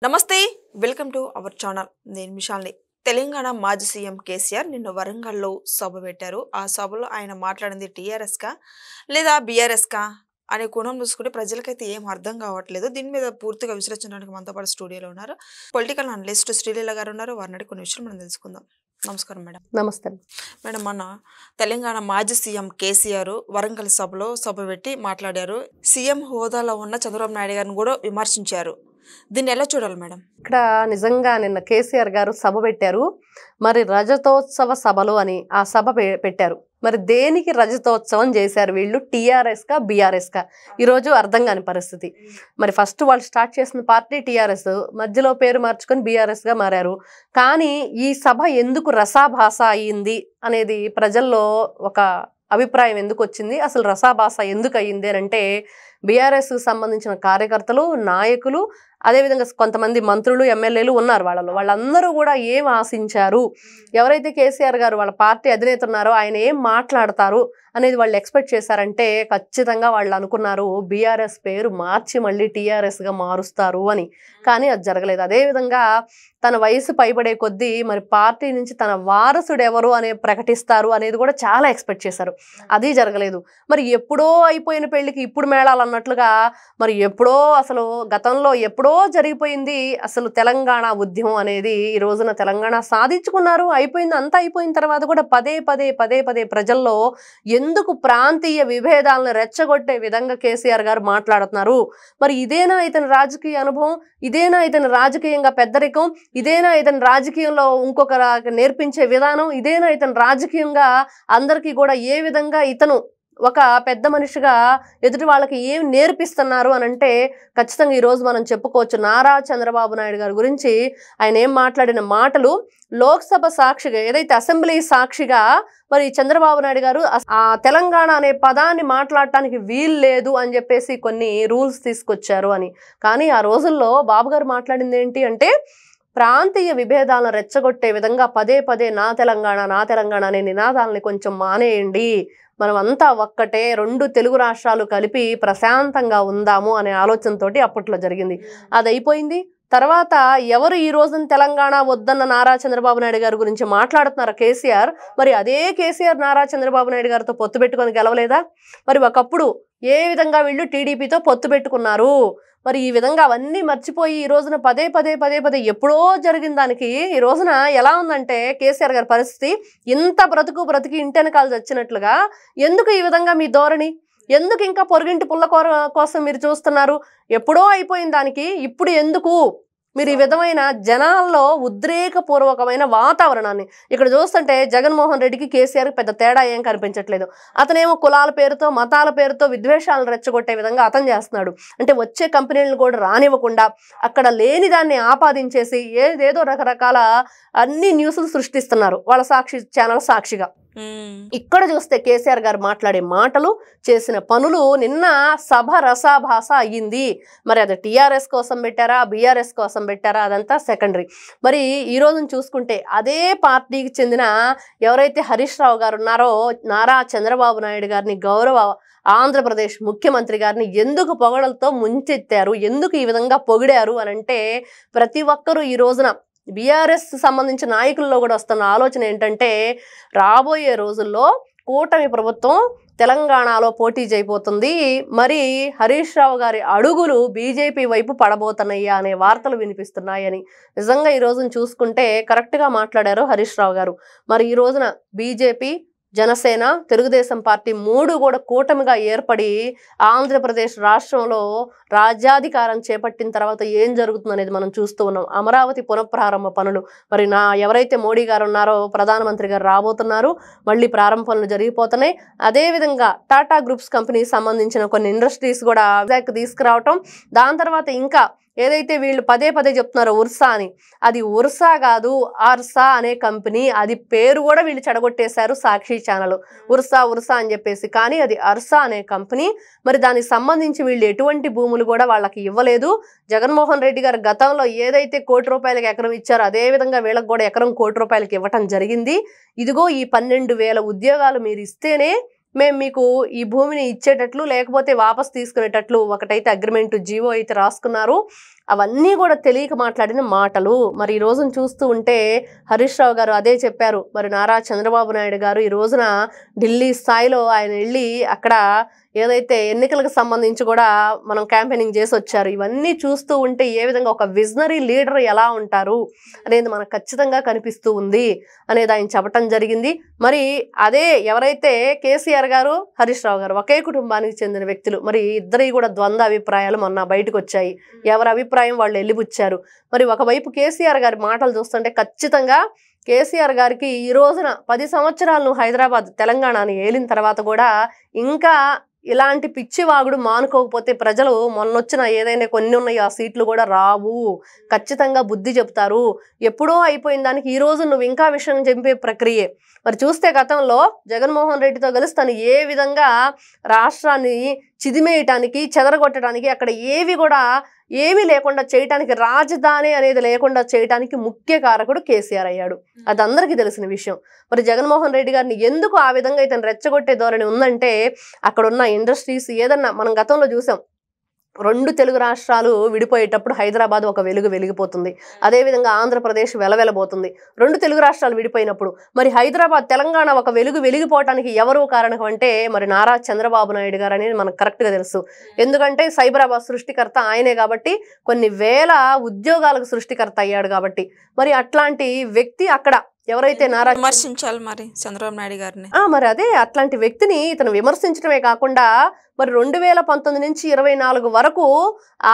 నమస్తే welcome to our channel నేను మిషాల్ని తెలంగాణ మాజీ సీఎం కేసీఆర్ నిన్న వరంగల్లో సభ పెట్టారు ఆ సభలో ఆయన మాట్లాడింది టీఆర్ఎస్ కా లేదా బీఆర్ఎస్ కా అనే కోణం చూసుకుంటే ప్రజలకైతే ఏం అర్థం కావట్లేదు దీని మీద పూర్తిగా విశ్లేషించడానికి మనతో పాటు స్టూడియోలో ఉన్నారు పొలిటికల్ అనలిస్ట్ శ్రీలీల గారు ఉన్నారు వారిని కొన్ని విషయాలు మనం తెలుసుకుందాం నమస్కారం మేడం నమస్తే మేడం మన తెలంగాణ మాజీ సీఎం కేసీఆర్ వరంగల్ సభలో సభ పెట్టి మాట్లాడారు సీఎం హోదాలో ఉన్న చంద్రబాబు నాయుడు గారిని కూడా విమర్శించారు దీన్ని ఎలా చూడాలి మేడం ఇక్కడ నిజంగా నిన్న కేసీఆర్ గారు సభ పెట్టారు మరి రజతోత్సవ సభలు అని ఆ సభ పెట్టారు మరి దేనికి రజతోత్సవం చేశారు వీళ్ళు టీఆర్ఎస్ కా బీఆర్ఎస్ కా ఈరోజు అర్థం కాని పరిస్థితి మరి ఫస్ట్ వాళ్ళు స్టార్ట్ చేసిన పార్టీ టీఆర్ఎస్ మధ్యలో పేరు మార్చుకొని బీఆర్ఎస్ గా మారారు కానీ ఈ సభ ఎందుకు రసాభాస అయ్యింది అనేది ప్రజల్లో ఒక అభిప్రాయం ఎందుకు వచ్చింది అసలు రసాభాస ఎందుకు అయ్యింది అని అంటే బీఆర్ఎస్ సంబంధించిన కార్యకర్తలు నాయకులు అదేవిధంగా కొంతమంది మంత్రులు ఎమ్మెల్యేలు ఉన్నారు వాళ్ళందరూ కూడా ఏం ఆశించారు ఎవరైతే కేసీఆర్ గారు వాళ్ళ పార్టీ అధినేత ఉన్నారో ఆయన ఏం మాట్లాడతారు అనేది వాళ్ళు ఎక్స్పెక్ట్ చేశారంటే ఖచ్చితంగా వాళ్ళు అనుకున్నారు బీఆర్ఎస్ పేరు మార్చి మళ్ళీ టీఆర్ఎస్గా మారుస్తారు అని కానీ అది జరగలేదు అదేవిధంగా తన వయసు పైబడే కొద్దీ మరి పార్టీ నుంచి తన వారసుడు ఎవరు అనే ప్రకటిస్తారు అనేది కూడా చాలా ఎక్స్పెక్ట్ చేశారు అది జరగలేదు మరి ఎప్పుడో అయిపోయిన పెళ్లికి ఇప్పుడు మేళాలు అన్నట్లుగా మరి ఎప్పుడో అసలు గతంలో ఎప్పుడో జరిగిపోయింది అసలు తెలంగాణ ఉద్యమం అనేది ఈ రోజున తెలంగాణ సాధించుకున్నారు అయిపోయింది అంతా అయిపోయిన తర్వాత కూడా పదే పదే ప్రజల్లో ఎందుకు ప్రాంతీయ విభేదాలను రెచ్చగొట్టే విధంగా కేసీఆర్ గారు మాట్లాడుతున్నారు మరి ఇదేనా ఇతని రాజకీయ అనుభవం ఇదేనా ఇతని రాజకీయంగా పెద్దరికం ఇదేనా ఇతని రాజకీయంలో ఇంకొక నేర్పించే విధానం ఇదేనా ఇతని రాజకీయంగా అందరికీ కూడా ఏ విధంగా ఇతను ఒక పెద్ద మనిషిగా ఎదుటి వాళ్ళకి ఏం నేర్పిస్తున్నారు అని అంటే ఖచ్చితంగా ఈరోజు మనం చెప్పుకోవచ్చు నారా చంద్రబాబు నాయుడు గారి గురించి ఆయన ఏం మాట్లాడిన మాటలు లోక్సభ సాక్షిగా ఏదైతే అసెంబ్లీ సాక్షిగా మరి చంద్రబాబు నాయుడు గారు ఆ తెలంగాణ అనే పదాన్ని మాట్లాడటానికి వీలు లేదు అని చెప్పేసి కొన్ని రూల్స్ తీసుకొచ్చారు అని కానీ ఆ రోజుల్లో బాబు గారు మాట్లాడింది ఏంటి అంటే ప్రాంతీయ విభేదాలను రెచ్చగొట్టే విధంగా పదే నా తెలంగాణ అనే నినాదాలని కొంచెం మానేయండి మనం అంతా ఒక్కటే రెండు తెలుగు రాష్ట్రాలు కలిపి ప్రశాంతంగా ఉందాము అనే ఆలోచనతోటి అప్పట్లో జరిగింది అది అయిపోయింది తర్వాత ఎవరు ఈ రోజున తెలంగాణ వద్దన్న నారా చంద్రబాబు నాయుడు గారి గురించి మాట్లాడుతున్నారు కేసీఆర్ మరి అదే కేసీఆర్ నారా చంద్రబాబు నాయుడు గారితో పొత్తు పెట్టుకొని గెలవలేదా మరి ఒకప్పుడు ఏ విధంగా వీళ్ళు టీడీపీతో పొత్తు పెట్టుకున్నారు మరి ఈ విధంగా అవన్నీ మర్చిపోయి ఈ రోజున పదే ఎప్పుడో జరిగిన దానికి ఈ రోజున ఎలా ఉందంటే కేసీఆర్ గారి పరిస్థితి ఇంత బ్రతికి ఇంటెనకాలు చచ్చినట్లుగా ఎందుకు ఈ విధంగా మీ ధోరణి ఎందుకు ఇంకా పొరుగింటి పుల్ల కోసం మీరు చూస్తున్నారు ఎప్పుడో అయిపోయిన దానికి ఇప్పుడు ఎందుకు మీరు ఈ విధమైన జనాల్లో ఉద్రేకపూర్వకమైన వాతావరణాన్ని ఇక్కడ చూస్తుంటే జగన్మోహన్ రెడ్డికి కేసీఆర్కి పెద్ద తేడా ఏం కనిపించట్లేదు అతనేమో కులాల పేరుతో మతాల పేరుతో విద్వేషాలను రెచ్చగొట్టే విధంగా అతను చేస్తున్నాడు అంటే వచ్చే కంపెనీలను కూడా రానివ్వకుండా అక్కడ లేని దాన్ని ఆపాదించేసి ఏదేదో రకరకాల అన్ని న్యూస్లు సృష్టిస్తున్నారు వాళ్ళ సాక్షి ఛానల్ సాక్షిగా ఇక్కడ చూస్తే కేసీఆర్ గారు మాట్లాడే మాటలు చేసిన పనులు నిన్న సభ రసాభాస అయ్యింది మరి అది టీఆర్ఎస్ కోసం పెట్టారా బీఆర్ఎస్ కోసం పెట్టారా అదంతా సెకండరీ మరి ఈ రోజును చూసుకుంటే అదే పార్టీకి చెందిన ఎవరైతే హరీష్ రావు గారు ఉన్నారో నారా చంద్రబాబు నాయుడు గారిని గౌరవ ఆంధ్రప్రదేశ్ ముఖ్యమంత్రి గారిని ఎందుకు పొగడలతో ముంచెత్తారు ఎందుకు ఈ విధంగా పొగిడారు అని అంటే ప్రతి ఒక్కరూ ఈ రోజున బీఆర్ఎస్ సంబంధించిన నాయకుల్లో కూడా వస్తున్న ఆలోచన ఏంటంటే రాబోయే రోజుల్లో కూటమి ప్రభుత్వం తెలంగాణలో పోటీ చేయబోతుంది మరి హరీష్ రావు గారి అడుగులు బీజేపీ వైపు పడబోతున్నాయి అనే వార్తలు వినిపిస్తున్నాయని నిజంగా ఈ రోజున చూసుకుంటే కరెక్ట్గా మాట్లాడారు హరీష్ రావు గారు మరి ఈ రోజున బీజేపీ జనసేన తెలుగుదేశం పార్టీ మూడు కూడా కూటమిగా ఏర్పడి ఆంధ్రప్రదేశ్ రాష్ట్రంలో రాజ్యాధికారం చేపట్టిన తర్వాత ఏం జరుగుతుంది అనేది మనం చూస్తూ ఉన్నాం అమరావతి పునఃప్రారంభ పనులు మరి ఎవరైతే మోడీ గారు ఉన్నారో ప్రధానమంత్రి గారు రాబోతున్నారు మళ్ళీ ప్రారంభ పనులు జరిగిపోతున్నాయి అదేవిధంగా టాటా గ్రూప్స్ కంపెనీకి సంబంధించిన కొన్ని ఇండస్ట్రీస్ కూడా తీసుకురావటం దాని తర్వాత ఇంకా ఏదైతే వీళ్ళు పదే చెప్తున్నారో ఉర్సా అని అది ఉర్సా కాదు ఆర్సా అనే కంపెనీ అది పేరు కూడా వీళ్ళు చెడగొట్టేశారు సాక్షి ఛానల్ ఉర్సా అని చెప్పేసి కానీ అది అర్సా అనే కంపెనీ మరి దానికి సంబంధించి వీళ్ళు ఎటువంటి భూములు కూడా వాళ్ళకి ఇవ్వలేదు జగన్మోహన్ రెడ్డి గారు గతంలో ఏదైతే ₹1,00,00,000 ఎకరం ఇచ్చారో అదే విధంగా వీళ్ళకి కూడా ఎకరం ₹1,00,00,000 ఇవ్వటం జరిగింది ఇదిగో ఈ 12,000 ఉద్యోగాలు మీరు ఇస్తేనే మేము మీకు ఈ భూమిని ఇచ్చేటట్లు లేకపోతే వాపస్ తీసుకునేటట్లు ఒకటైతే అగ్రిమెంట్ జీవో అయితే రాసుకున్నారు అవన్నీ కూడా తెలియక మాట్లాడిన మాటలు. మరి ఈ రోజున చూస్తూ ఉంటే హరీష్ రావు గారు అదే చెప్పారు. మరి నారా చంద్రబాబు నాయుడు గారు ఈ రోజున ఢిల్లీ స్థాయిలో ఆయన వెళ్ళి అక్కడ ఏదైతే ఎన్నికలకు సంబంధించి కూడా మనం క్యాంపెయినింగ్ చేసి వచ్చారు. ఇవన్నీ చూస్తూ ఉంటే ఏ విధంగా ఒక విజనరీ లీడర్ ఎలా ఉంటారు అనేది మనకు ఖచ్చితంగా కనిపిస్తూ ఉంది అనేది ఆయన చెప్పటం జరిగింది. మరి అదే ఎవరైతే కేసీఆర్ గారు హరీష్ రావు గారు ఒకే కుటుంబానికి చెందిన వ్యక్తులు, మరి ఇద్దరి కూడా ద్వంద్వ అభిప్రాయాలు మొన్న బయటకు వచ్చాయి. ఎవరి అభిప్రాయం వాళ్ళు వెళ్ళిపుచ్చారు. మరి ఒకవైపు కేసీఆర్ గారి మాటలు చూస్తుంటే ఖచ్చితంగా కేసీఆర్ గారికి ఈ రోజున 10 సంవత్సరాలు హైదరాబాద్ తెలంగాణని ఏలిన తర్వాత కూడా ఇంకా ఇలాంటి పిచ్చివాగుడు మానుకోకపోతే ప్రజలు మొన్నొచ్చిన ఏదైనా కొన్ని ఉన్నాయో ఆ సీట్లు కూడా రావు, ఖచ్చితంగా బుద్ధి చెప్తారు. ఎప్పుడో అయిపోయిన దానికి ఈ రోజు నువ్వు ఇంకా విషయం చెప్పే ప్రక్రియే. మరి చూస్తే గతంలో జగన్మోహన్ రెడ్డితో కలిసి తను ఏ విధంగా రాష్ట్రాన్ని చిదిమేయటానికి చెదరగొట్టడానికి అక్కడ ఏమీ లేకుండా చేయటానికి, రాజధాని అనేది లేకుండా చేయటానికి ముఖ్య కారకుడు కేసీఆర్ అయ్యాడు. అది అందరికీ తెలిసిన విషయం. మరి జగన్మోహన్ రెడ్డి గారిని ఎందుకు ఆ విధంగా ఇతను రెచ్చగొట్టే ధోరణి ఉందంటే అక్కడ ఉన్న ఇండస్ట్రీస్ ఏదన్నా మనం గతంలో చూసాం. 2 తెలుగు రాష్ట్రాలు విడిపోయేటప్పుడు హైదరాబాద్ ఒక వెలిగిపోతుంది. అదేవిధంగా ఆంధ్రప్రదేశ్ వెలవెలబోతుంది. 2 తెలుగు రాష్ట్రాలు విడిపోయినప్పుడు మరి హైదరాబాద్ తెలంగాణ ఒక వెలిగిపోవటానికి ఎవరు కారణం అంటే మరి నారా చంద్రబాబు నాయుడు గారు అనేది మనకు కరెక్ట్గా తెలుసు. ఎందుకంటే సైబరాబాద్ సృష్టికర్త ఆయనే కాబట్టి, కొన్ని వేల ఉద్యోగాలకు సృష్టికర్త అయ్యాడు కాబట్టి. మరి అట్లాంటి వ్యక్తి అక్కడ ఎవరైతే విమర్శించాలి మరి చంద్రబాబు నాయుడు గారిని. మరి అదే అట్లాంటి వ్యక్తిని ఇతను విమర్శించడమే కాకుండా మరి 2019 నుంచి 24 వరకు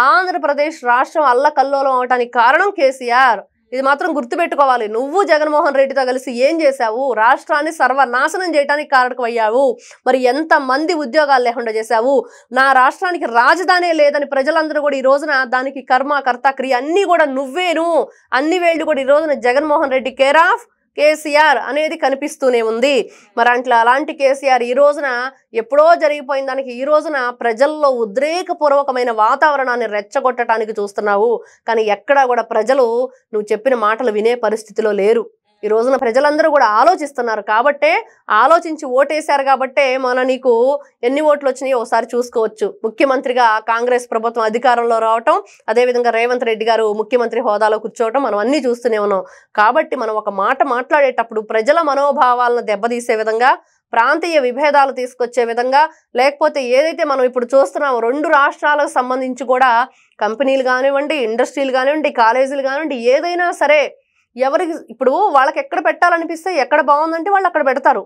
ఆంధ్రప్రదేశ్ రాష్ట్రం అల్లకల్లోలం అవటానికి కారణం కేసీఆర్. ఇది మాత్రం గుర్తుపెట్టుకోవాలి. నువ్వు జగన్మోహన్ రెడ్డితో కలిసి ఏం చేశావు? రాష్ట్రాన్ని సర్వనాశనం చేయడానికి కారకమయ్యావు. మరి ఎంతమంది ఉద్యోగాలు లేకుండా చేశావు? నా రాష్ట్రానికి రాజధానే లేదని ప్రజలందరూ కూడా ఈ రోజున దానికి కర్మ కర్త క్రియ అన్నీ కూడా నువ్వేను. అన్ని వేళ్ళు కూడా ఈ రోజున జగన్మోహన్ రెడ్డి కేర్ ఆఫ్ కేసీఆర్ అనేది కనిపిస్తూనే ఉంది. మరి అలాంటి కేసీఆర్ ఈ రోజున ఎప్పుడో జరిగిపోయిన దానికి ఈ రోజున ప్రజల్లో ఉద్రేకపూర్వకమైన వాతావరణాన్ని రెచ్చగొట్టడానికి చూస్తున్నావు. కానీ ఎక్కడా కూడా ప్రజలు నువ్వు చెప్పిన మాటలు వినే పరిస్థితిలో లేరు. ఈ రోజున ప్రజలందరూ కూడా ఆలోచిస్తున్నారు కాబట్టే, ఆలోచించి ఓటేశారు కాబట్టే నీకు ఎన్ని ఓట్లు వచ్చినాయో ఒకసారి చూసుకోవచ్చు. ముఖ్యమంత్రిగా కాంగ్రెస్ ప్రభుత్వం అధికారంలో రావటం, అదేవిధంగా రేవంత్ రెడ్డి గారు ముఖ్యమంత్రి హోదాలో కూర్చోవటం మనం అన్నీ చూస్తూనే ఉన్నాం. కాబట్టి మనం ఒక మాట మాట్లాడేటప్పుడు ప్రజల మనోభావాలను దెబ్బతీసే విధంగా, ప్రాంతీయ విభేదాలు తీసుకొచ్చే విధంగా, లేకపోతే ఏదైతే మనం ఇప్పుడు చూస్తున్నామో 2 రాష్ట్రాలకు సంబంధించి కూడా కంపెనీలు కానివ్వండి, ఇండస్ట్రీలు కానివ్వండి, కాలేజీలు కానివ్వండి, ఏదైనా సరే ఎవరికి ఇప్పుడు వాళ్ళకి ఎక్కడ పెట్టాలనిపిస్తే ఎక్కడ బాగుందంటే వాళ్ళు అక్కడ పెడతారు.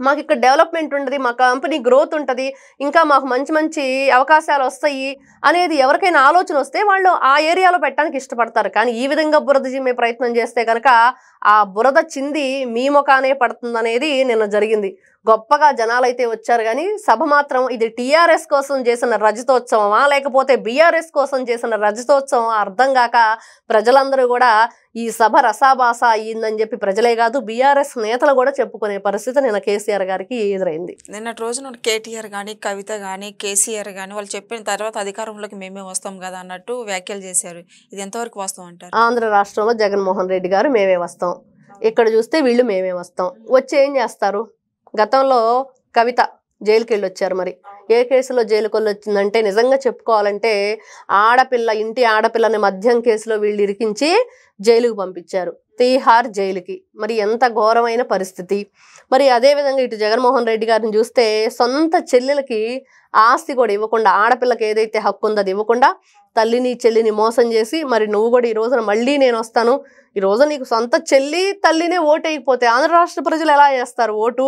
మాకు ఇక్కడ డెవలప్మెంట్ ఉంటుంది, మా కంపెనీ గ్రోత్ ఉంటుంది, ఇంకా మాకు మంచి మంచి అవకాశాలు వస్తాయి అనేది ఎవరికైనా ఆలోచన వస్తే వాళ్ళు ఆ ఏరియాలో పెట్టడానికి ఇష్టపడతారు. కానీ ఈ విధంగా బురద జిమ్మే ప్రయత్నం చేస్తే కనుక ఆ బురద చింది మీ ముఖానే పడుతుందనేది నిన్న జరిగింది. గొప్పగా జనాలైతే వచ్చారు కానీ సభ మాత్రం ఇది టీఆర్ఎస్ కోసం చేసిన రజతోత్సవమా లేకపోతే బీఆర్ఎస్ కోసం చేసిన రజతోత్సవం అర్థం కాక ప్రజలందరూ కూడా ఈ సభ రసాభాస అయ్యిందని చెప్పి ప్రజలే కాదు బీఆర్ఎస్ నేతలు కూడా చెప్పుకునే పరిస్థితి నిన్న కేసీఆర్ గారికి ఎదురైంది. నిన్నటి రోజున కేటీఆర్ కానీ, కవిత కానీ, కేసీఆర్ కానీ వాళ్ళు చెప్పిన తర్వాత అధికారంలోకి మేమే వస్తాం కదా అన్నట్టు వ్యాఖ్యలు చేశారు. ఇది ఎంతవరకు వాస్తవం అంటారు? ఆంధ్ర రాష్ట్రంలో జగన్మోహన్ రెడ్డి గారు మేమే వస్తాం, ఇక్కడ చూస్తే వీళ్ళు మేమే వస్తాం, వచ్చి ఏం చేస్తారు? గతంలో కవిత జైలుకి వెళ్ళి వచ్చారు. మరి ఏ కేసులో జైలుకి వెళ్ళి వచ్చిందంటే నిజంగా చెప్పుకోవాలంటే ఇంటి ఆడపిల్లని మద్యం కేసులో వీళ్ళు ఇరికించి జైలుకు పంపించారు, తీహార్ జైలుకి. మరి ఎంత ఘోరమైన పరిస్థితి. మరి అదేవిధంగా ఇటు జగన్మోహన్ రెడ్డి గారిని చూస్తే సొంత చెల్లెలకి ఆస్తి కూడా ఇవ్వకుండా, ఆడపిల్లకి ఏదైతే హక్కు ఉందో అది ఇవ్వకుండా తల్లిని చెల్లిని మోసం చేసి మరి నువ్వు కూడా ఈ రోజున మళ్ళీ నేను వస్తాను, ఈ రోజు నీకు సొంత చెల్లి తల్లినే ఓటు వేయకపోతే ఆంధ్ర రాష్ట్ర ప్రజలు ఎలా చేస్తారు ఓటు?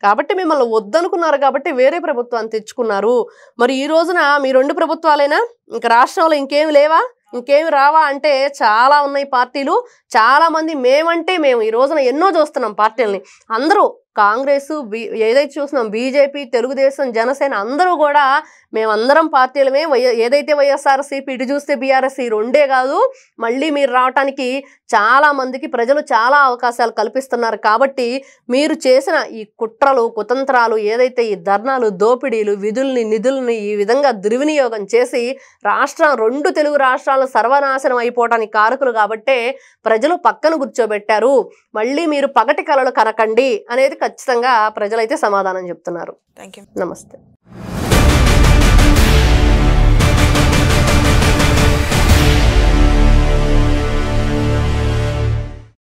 కాబట్టి మిమ్మల్ని వద్దనుకున్నారు కాబట్టి వేరే ప్రభుత్వాన్ని తెచ్చుకున్నారు. మరి ఈ రోజున మీ 2 ప్రభుత్వాలైనా ఇంకా రాష్ట్రంలో ఇంకేమి లేవా, ఇంకేమి రావా అంటే చాలా ఉన్నాయి పార్టీలు. చాలా మంది మేమంటే మేము ఈ రోజున ఎన్నో చూస్తున్నాం పార్టీలని. అందరూ కాంగ్రెస్ ఏదైతే చూస్తున్నాం, బీజేపీ, తెలుగుదేశం, జనసేన అందరూ కూడా మేమందరం పార్టీలమే. ఏదైతే వైఎస్ఆర్సీపీ, ఇటు చూస్తే బీఆర్ఎస్, ఈ 2 కాదు మళ్ళీ మీరు రావటానికి చాలా మందికి ప్రజలు చాలా అవకాశాలు కల్పిస్తున్నారు. కాబట్టి మీరు చేసిన ఈ కుట్రలు కుతంత్రాలు ఏదైతే ఈ ధర్నాలు, దోపిడీలు, నిధుల్ని ఈ విధంగా దుర్వినియోగం చేసి 2 తెలుగు రాష్ట్రాలు సర్వనాశనం అయిపోవడానికి కారకులు కాబట్టే ప్రజలు పక్కన కూర్చోబెట్టారు. మళ్ళీ మీరు పగటి కలలు కనకండి అనేది ఖచ్చితంగా ప్రజలైతే సమాధానం చెప్తున్నారు. Thank you. నమస్తే.